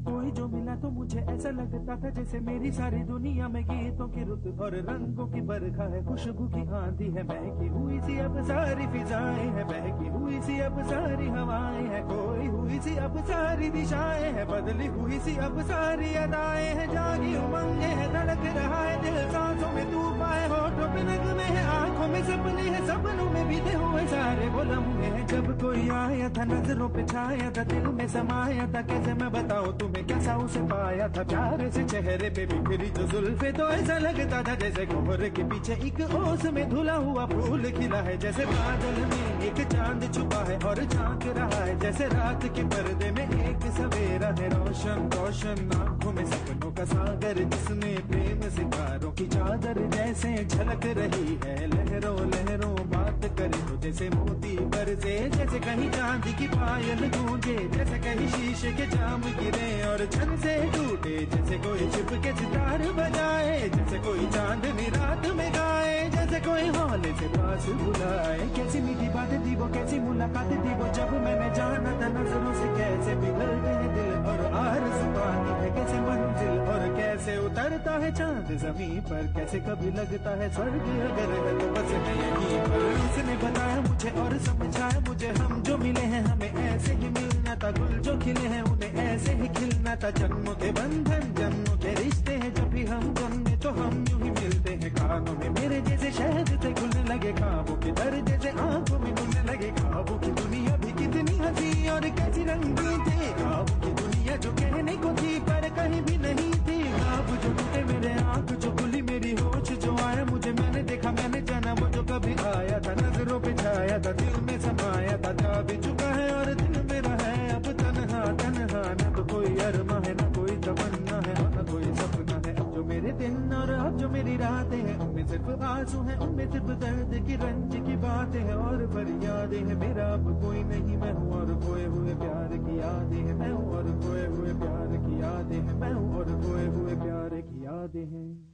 कोई जो मिला तो मुझे ऐसा लगता था जैसे मेरी सारी दुनिया में गीतों की रुत और रंगों की बरखा है, खुशबू की आंधी है, बहकी हुई सी अब सारी फिजाएं है, बहकी हुई सी अब सारी हवाएं है, खोई हुई सी अब सारी दिशाएं है, बदली हुई सी अब सारी अदाएं है, जागी उमंगे है, धड़क रहा है दिल, सांसों में तूफान है, होठों पे नगमे है, आंखों में सपने हैं, सपनों में बीते हुए सारे वो लम्हे हैं। जब कोई आया था नजरों पे छाया था, दिल में समाया था, कैसे मैं बताऊं तुम्हें कैसा उसे पाया था, प्यारे से चेहरे पे बिखरी जो जुल्फे, तो ऐसा लगता था जैसे कोहरे के पीछे एक ओस में धुला हुआ फूल खिला है, जैसे बादल में एक चांद छुपा है और झांक रहा है, जैसे रात के पर्दे में एक सवेरा है, रोशन रोशन आंखों में सपनों का सागर, जिसमें प्रेम सितारों की चादर जैसे झलक रही है, लहरों लहरों बात करे तो जैसे मोती बरसे, जैसे कहीं चांदी की पायल गूंजे, जैसे कहीं शीशे के जाम गिरे और छन से टूटे, जैसे कोई छिप के सितार बजाए, जैसे कोई चांदनी रात में गाए, जैसे कोई हौले से पास बुलाए। कैसी मीठी बात थी वो, कैसी मुलाकात थी वो, जब मैंने जाना था नजरों से कैसे पिघलते हैं दिल और आरज़ू पाती है कैसे मंजिल, और कैसे उतरता है चांद जमीन पर, कैसे कभी लगता है स्वर्ग अगर है तो बस मैं यहीं पर। उसने बताया मुझे और समझाया मुझे, हम जो मिले हैं हमें ऐसे ही मिलना था, गुल जो खिले हैं उन्हें ऐसे ही खिलना था, जन्मों के बंधन जन्मों के रिश्ते हैं, जब भी हम जन्मे तो हम यूं ही मिलते हैं, कानों में मेरे जैसे शहद से खुलने लगे ख्वाबों के दर, जैसे आंखों में खुलने लगे ख्वाबों की दुनिया भी कितनी हंसी और कैसी रंगीन थी, ख्वाबों की दुनिया जो कहने को थी पर कहीं भी नहीं थी, ख्वाब जो टूटे मेरे आंख जो खुली मेरी होश जो आया मुझे, मैंने देखा मैंने जाना वो जो कभी आया था, नजरों पे छाया था, दिल में समाया था, जा भी चुका है और दिल मेरा है अब तन्हा तन्हा, न तो कोई अरमा है न कोई तमन्ना है न कोई सपना है, अब जो मेरे दिन और अब जो मेरी रातें हैं उनमें सिर्फ आंसू हैं, उनमें सिर्फ दर्द की रंज की बातें हैं और फरियादें हैं, मेरा अब कोई नहीं मैं हूँ और खोए हुए प्यार की यादें हैं, मैं हूँ और खोए हुए प्यार की यादें हैं, मैं हूँ और खोए हुए प्यार की यादें हैं।